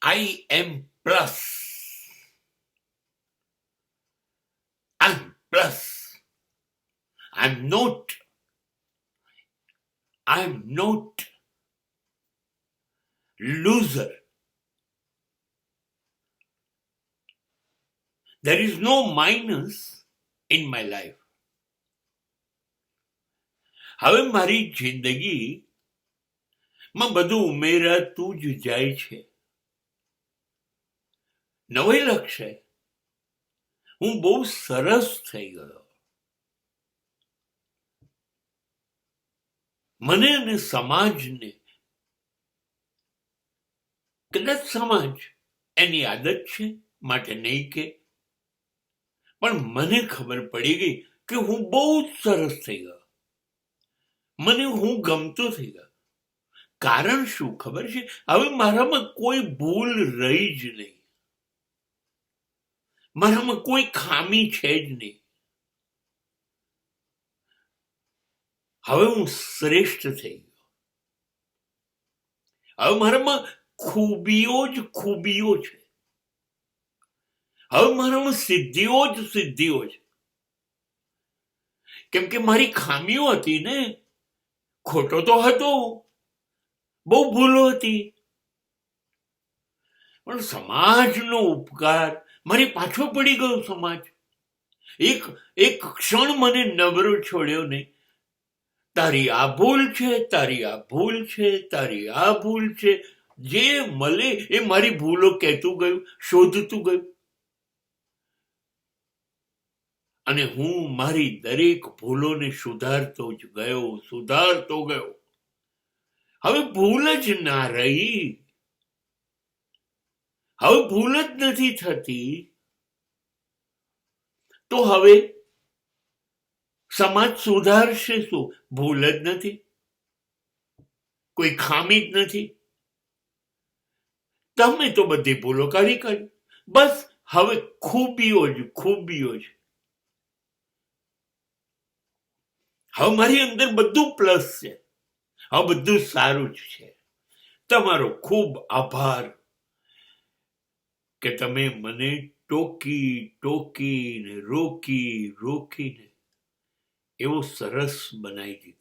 I am plus. I'm plus. I'm not loser. There is no minus in my life. હવે મારી જિંદગીમાં બધું ઉમેરાતું જ જાય છે. નવાઈ લાગશે, હું બહુ સરસ થઈ ગયો. મને અને સમાજને, કદાચ સમાજ એની આદત છે માટે નહીં કે, પણ મને ખબર પડી ગઈ કે હું બહુ સરસ થઈ ગયો. મને હું ગમતો થઈ ગયો. કારણ શું ખબર છે? હવે મારામાં કોઈ ભૂલ રહી જ નહીં. મારામાં કોઈ ખામી છે જ નહીં. હવે હું શ્રેષ્ઠ થઈ ગયો. હવે મારામાં ખૂબીઓ જ ખૂબીઓ છે. હવે મારામાં સિદ્ધિઓ જ સિદ્ધિઓ છે. કેમ કે મારી ખામીઓ હતી ને, ખોટો તો હતો, બહુ ભૂલો હતી, પણ સમાજનો ઉપકાર મારી પાછો પડી ગયો. સમાજ એક ક્ષણ મને નબળો છોડ્યો નહીં. તારી આ ભૂલ છે, તારી આ ભૂલ છે, તારી આ ભૂલ છે. જે મળે એ મારી ભૂલો કહેતું ગયું, શોધતું ગયું, અને હું મારી દરેક ભૂલોને સુધારતો જ ગયો. હવે ભૂલ જ ના રહી. હવે ભૂલ જ નથી થતી. તો હવે સમાજ સુધારશે શું? ભૂલ જ નથી, કોઈ ખામી જ નથી. તમે તો બધી ભૂલો કાઢી. બસ હવે ખૂબીઓ જ. હવે મારી અંદર બધું પ્લસ છે. હવે બધું સારું જ છે. તમારો ખૂબ આભાર કે તમે મને ટોકીને રોકીને એવો સરસ બનાવી દીધો.